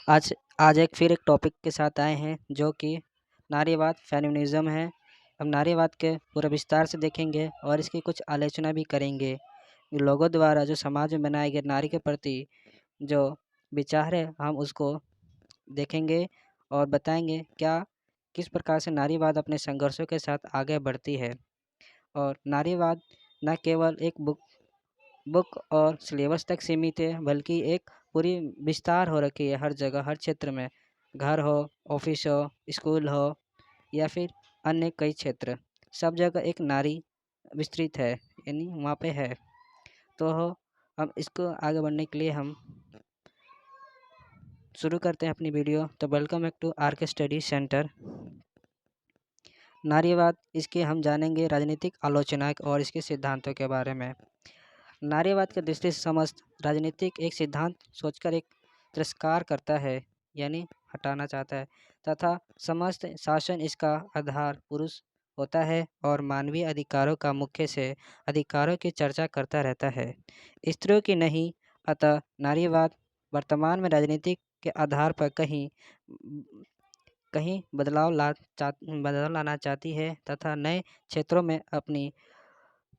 आज आज एक फिर एक टॉपिक के साथ आए हैं जो कि नारीवाद फेमिनिज्म है। हम नारीवाद के पूरा विस्तार से देखेंगे और इसकी कुछ आलोचना भी करेंगे। लोगों द्वारा जो समाज में बनाए गए नारी के प्रति जो विचार है हम उसको देखेंगे और बताएंगे क्या किस प्रकार से नारीवाद अपने संघर्षों के साथ आगे बढ़ती है। और नारीवाद न केवल एक बुक और सिलेबस तक सीमित है बल्कि एक पूरी विस्तार हो रखी है हर जगह हर क्षेत्र में। घर हो, ऑफिस हो, स्कूल हो या फिर अन्य कई क्षेत्र, सब जगह एक नारी विस्तृत है, यानी वहाँ पे है। तो हम इसको आगे बढ़ने के लिए हम शुरू करते हैं अपनी वीडियो। तो वेलकम बैक टू आर के स्टडी सेंटर। नारीवाद, इसके हम जानेंगे राजनीतिक आलोचना और इसके सिद्धांतों के बारे में। नारीवाद के दृष्टि से समस्त राजनीतिक एक सिद्धांत सोचकर एक तिरस्कार करता है, यानी हटाना चाहता है, तथा समस्त शासन इसका आधार पुरुष होता है और मानवीय अधिकारों का मुख्य से अधिकारों की चर्चा करता रहता है, स्त्रियों की नहीं। अतः नारीवाद वर्तमान में राजनीतिक के आधार पर कहीं कहीं बदलाव लाना चाहती है तथा नए क्षेत्रों में अपनी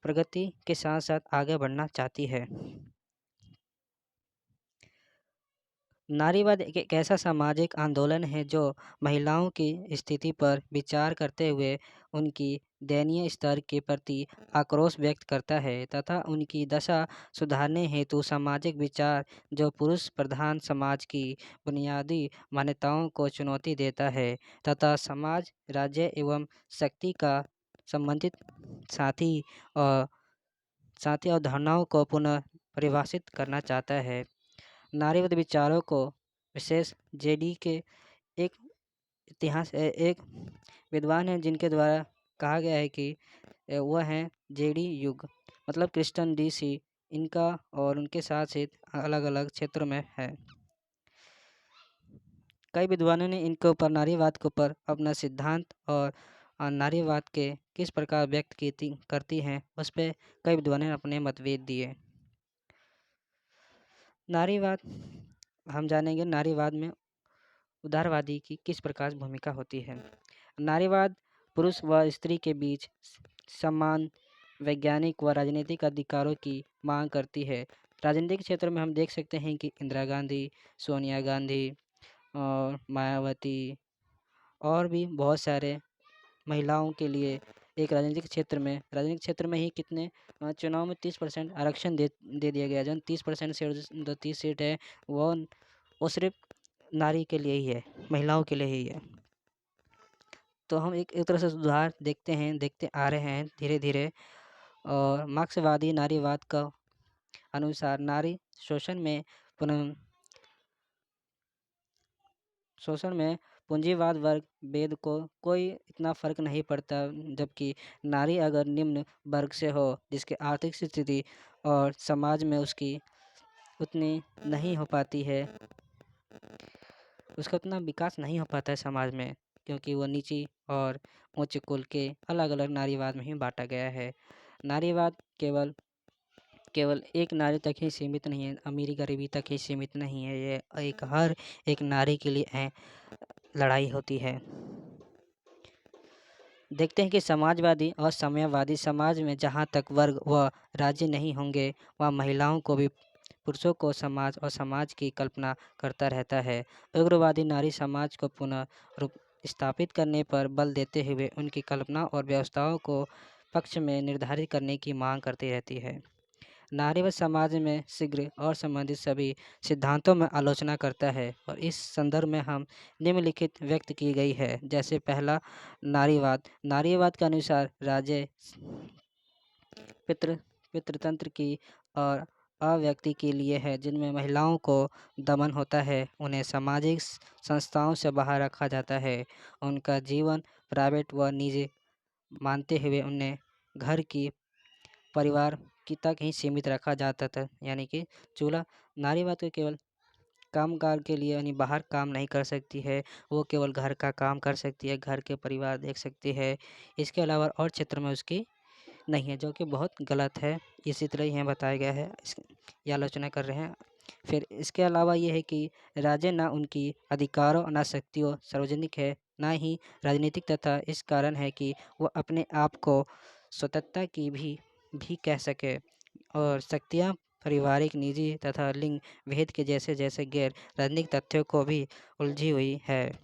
प्रगति के साथ साथ आगे बढ़ना चाहती है। नारीवाद एक ऐसा सामाजिक आंदोलन है जो महिलाओं की स्थिति पर विचार करते हुए उनकी दयनीय स्तर के प्रति आक्रोश व्यक्त करता है तथा उनकी दशा सुधारने हेतु सामाजिक विचार जो पुरुष प्रधान समाज की बुनियादी मान्यताओं को चुनौती देता है तथा समाज, राज्य एवं शक्ति का संबंधित साथी और अवधारणाओं को पुनः परिभाषित करना चाहता है। नारीवाद विचारों को विशेष जेडी के एक एक विद्वान हैं जिनके द्वारा कहा गया है कि वह हैं जेडी युग, मतलब क्रिस्टन डीसी, इनका और उनके साथ साथ अलग अलग क्षेत्रों में है। कई विद्वानों ने इनके ऊपर नारीवाद के ऊपर अपना सिद्धांत और नारीवाद के किस प्रकार व्यक्त करती हैं उस पर कई विद्वानों ने अपने मतभेद दिए। नारीवाद हम जानेंगे, नारीवाद में उदारवादी की किस प्रकार भूमिका होती है। नारीवाद पुरुष व स्त्री के बीच समान वैज्ञानिक व राजनीतिक अधिकारों की मांग करती है। राजनीतिक क्षेत्र में हम देख सकते हैं कि इंदिरा गांधी, सोनिया गांधी और मायावती और भी बहुत सारे महिलाओं के लिए एक राजनीतिक क्षेत्र में ही कितने चुनाव में 30% आरक्षण दे दिया गया। जो 30% से जो 30 सीट है वो सिर्फ नारी के लिए ही है, महिलाओं के लिए ही है। तो हम एक तरह से सुधार देखते आ रहे हैं धीरे धीरे। और मार्क्सवादी नारीवाद का अनुसार नारी शोषण में पूंजीवाद वर्ग भेद को कोई इतना फर्क नहीं पड़ता, जबकि नारी अगर निम्न वर्ग से हो जिसकी आर्थिक स्थिति और समाज में उसकी उतनी नहीं हो पाती है, उसका उतना विकास नहीं हो पाता है समाज में, क्योंकि वो नीची और उच्च कुल के अलग अलग नारीवाद में ही बांटा गया है। नारीवाद केवल एक नारी तक ही सीमित नहीं है, अमीरी गरीबी तक ही सीमित नहीं है, ये हर एक नारी के लिए लड़ाई होती है। देखते हैं कि समाजवादी और साम्यवादी समाज में जहाँ तक वर्ग व राज्य नहीं होंगे वहाँ महिलाओं को भी पुरुषों को समाज और समाज की कल्पना करता रहता है। उग्रवादी नारी समाज को पुनः रूप स्थापित करने पर बल देते हुए उनकी कल्पना और व्यवस्थाओं को पक्ष में निर्धारित करने की मांग करती रहती है। नारीवाद समाज में शीघ्र और संबंधित सभी सिद्धांतों में आलोचना करता है और इस संदर्भ में हम निम्नलिखित व्यक्त की गई है। जैसे पहला, नारीवाद के अनुसार राज्य पितृतंत्र की और अव्यक्ति के लिए है, जिनमें महिलाओं को दमन होता है, उन्हें सामाजिक संस्थाओं से बाहर रखा जाता है, उनका जीवन प्राइवेट व निजी मानते हुए उन्हें घर की परिवार की तक ही सीमित रखा जाता था, यानी कि चूल्हा। नारीवाद को केवल कामकाज के लिए यानी बाहर काम नहीं कर सकती है, वो केवल घर का काम कर सकती है, घर के परिवार देख सकती है, इसके अलावा और क्षेत्र में उसकी नहीं है, जो कि बहुत गलत है। इसी तरह यहाँ बताया गया है, ये आलोचना कर रहे हैं। फिर इसके अलावा ये है कि राज्य ना उनकी अधिकारों ना शक्तियों सार्वजनिक है, ना ही राजनीतिक, तथा इस कारण है कि वह अपने आप को स्वतंत्रता की भी कह सके, और शक्तियाँ पारिवारिक, निजी तथा लिंग भेद के जैसे जैसे गैर राजनीतिक तथ्यों को भी उलझी हुई है।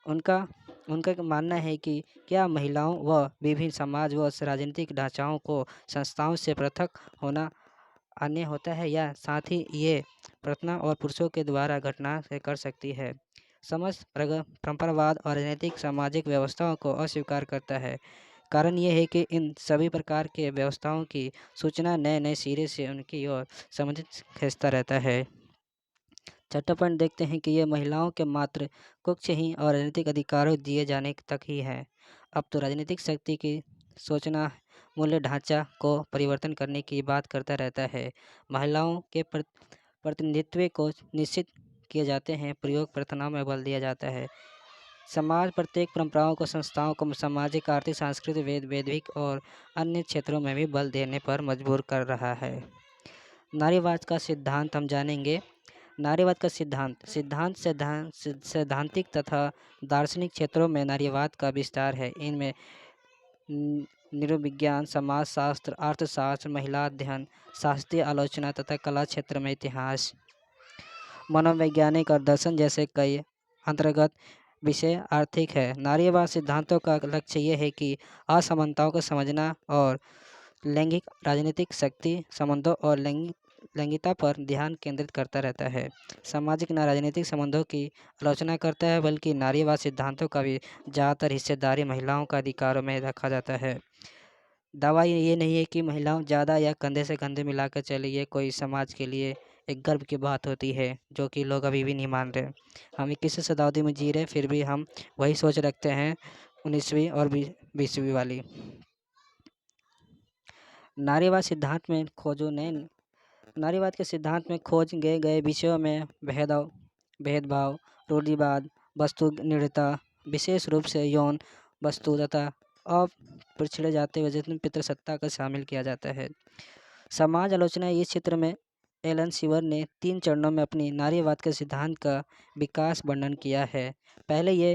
उनका उनका मानना है कि क्या महिलाओं व विभिन्न समाज व राजनीतिक ढांचाओं को संस्थाओं से पृथक होना अन्य होता है, या साथ ही ये प्रार्थना और पुरुषों के द्वारा घटना से कर सकती है। समस्त परंपरावाद और राजनीतिक सामाजिक व्यवस्थाओं को अस्वीकार करता है। कारण ये है कि इन सभी प्रकार के व्यवस्थाओं की सूचना नए नए सिरे से उनकी ओर संबंधित खींचता रहता है। छठा पॉइंट देखते हैं कि ये महिलाओं के मात्र कुछ ही और राजनीतिक अधिकारों दिए जाने तक ही है। अब तो राजनीतिक शक्ति की सोचना मूल्य ढांचा को परिवर्तन करने की बात करता रहता है। महिलाओं के प्रतिनिधित्व को निश्चित किए जाते हैं, प्रयोग प्रार्थनाओं में बल दिया जाता है। समाज प्रत्येक परंपराओं को, संस्थाओं को सामाजिक, आर्थिक, सांस्कृतिक, वैश्विक और अन्य क्षेत्रों में भी बल देने पर मजबूर कर रहा है। नारीवाद का सिद्धांत हम जानेंगे। नारीवाद का सैद्धांतिक तथा दार्शनिक क्षेत्रों में नारीवाद का विस्तार है। इनमें नृविज्ञान, समाजशास्त्र, अर्थशास्त्र, महिला अध्ययन, शास्त्रीय आलोचना तथा कला क्षेत्र में इतिहास, मनोवैज्ञानिक और दर्शन जैसे कई अंतर्गत विषय आर्थिक है। नारीवाद सिद्धांतों का लक्ष्य ये है कि असमानताओं को समझना और लैंगिक, राजनीतिक, शक्ति संबंधों और लैंगिकता पर ध्यान केंद्रित करता रहता है। सामाजिक न राजनीतिक संबंधों की आलोचना करता है, बल्कि नारीवाद सिद्धांतों का भी ज़्यादातर हिस्सेदारी महिलाओं का अधिकारों में रखा जाता है। दावा ये नहीं है कि महिलाओं ज़्यादा या कंधे से कंधे मिलाकर चले, ये कोई समाज के लिए एक गर्व की बात होती है, जो कि लोग अभी भी नहीं मान रहे। हम 21वीं शताब्दी में जी रहे, फिर भी हम वही सोच रखते हैं 19वीं और 20वीं वाली। नारीवाद सिद्धांत में खोजो नए नारीवाद के सिद्धांत में खोज गए विषयों में भेदभाव, रूढ़िवाद, वस्तु निष्ठता, विशेष रूप से यौन वस्तु तथा पिछड़े जाते हुए जितने पितृसत्ता का शामिल किया जाता है। समाज आलोचना इस क्षेत्र में एलन सीवर ने 3 चरणों में अपनी नारीवाद के सिद्धांत का विकास वर्णन किया है। पहले ये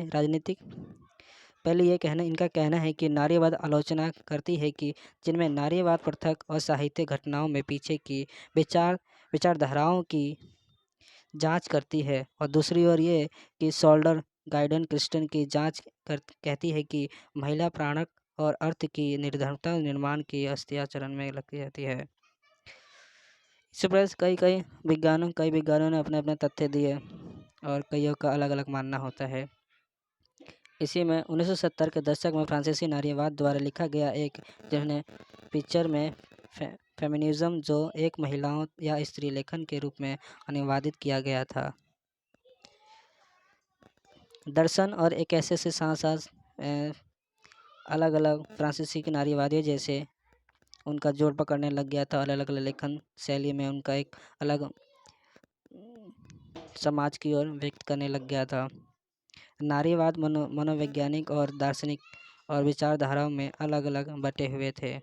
इनका कहना है कि नारीवाद आलोचना करती है कि जिनमें नारीवाद पृथक और साहित्य घटनाओं में पीछे की विचारधाराओं की जांच करती है, और दूसरी ओर ये कि सोल्डर गाइडन क्रिस्टन की कहती है कि महिला प्राणक और अर्थ की निर्धनता निर्माण की अस्थिया चरण में लगती रहती है। इसी प्रकार कई विज्ञानों ने अपने अपने तथ्य दिए और कईयों का अलग अलग मानना होता है। इसी में 1970 के दशक में फ्रांसीसी नारीवाद द्वारा लिखा गया एक जिन्हें पिक्चर में फेमिनिज्म, जो एक महिलाओं या स्त्री लेखन के रूप में अनुवादित किया गया था। दर्शन और एक ऐसे से साथ साथ अलग अलग फ्रांसीसी के नारीवादियों जैसे उनका जोड़ पकड़ने लग गया था। अलग अलग लेखन शैली में उनका एक अलग समाज की ओर व्यक्त करने लग गया था। नारीवाद मनोवैज्ञानिक और दार्शनिक और विचारधाराओं में अलग अलग बटे हुए थे,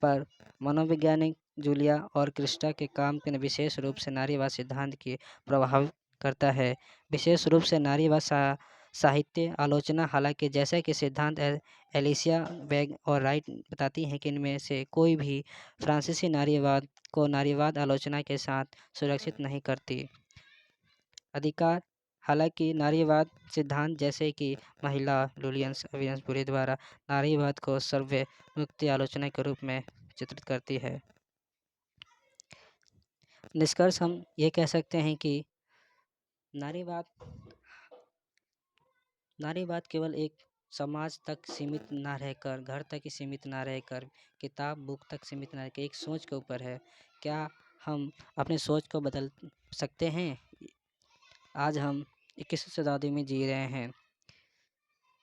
पर मनोवैज्ञानिक जूलिया और क्रिस्टा के काम के विशेष रूप से नारीवाद सिद्धांत की प्रभावित करता है। विशेष रूप से नारीवाद साहित्य आलोचना, हालांकि जैसा कि सिद्धांत एलिसिया वेग और राइट बताती हैं कि इनमें से कोई भी फ्रांसीसी नारीवाद को नारीवाद आलोचना के साथ सुरक्षित नहीं करती। अधिकार, हालांकि नारीवाद सिद्धांत जैसे कि महिला लुलियंस अवियंसपुरी द्वारा नारीवाद को सर्वमुक्ति आलोचना के रूप में चित्रित करती है। निष्कर्ष हम ये कह सकते हैं कि नारीवाद केवल एक समाज तक सीमित ना रहकर, घर तक ही सीमित ना रहकर, किताब बुक तक सीमित ना रहकर एक सोच के ऊपर है। क्या हम अपने सोच को बदल सकते हैं? आज हम 21वीं शताब्दी में जी रहे हैं।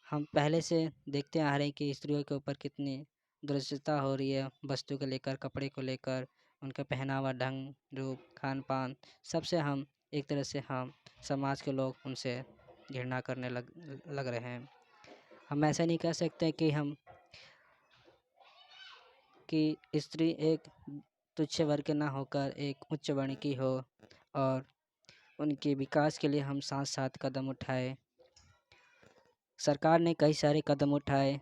हम पहले से देखते आ रहे हैं कि स्त्रियों के ऊपर कितनी दुर्दशा हो रही है, वस्तु को लेकर, कपड़े को लेकर, उनका पहनावा, ढंग, रूप, खान पान, सबसे हम एक तरह से हम समाज के लोग उनसे घृणा करने लग रहे हैं। हम ऐसा नहीं कह सकते कि स्त्री एक तुच्छ वर्ग ना होकर एक उच्च वर्ण की हो और उनके विकास के लिए हम साथ साथ कदम उठाए। सरकार ने कई सारे कदम उठाए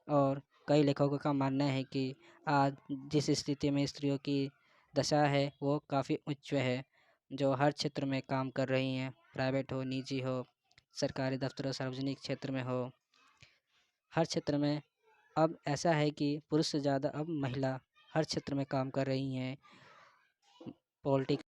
और कई लेखकों का मानना है कि आज जिस स्थिति में स्त्रियों की दशा है वो काफ़ी उच्च है, जो हर क्षेत्र में काम कर रही हैं, प्राइवेट हो, निजी हो, सरकारी दफ्तर हो, सार्वजनिक क्षेत्र में हो, हर क्षेत्र में अब ऐसा है कि पुरुष से ज़्यादा अब महिला हर क्षेत्र में काम कर रही हैं। पॉलिटिक्स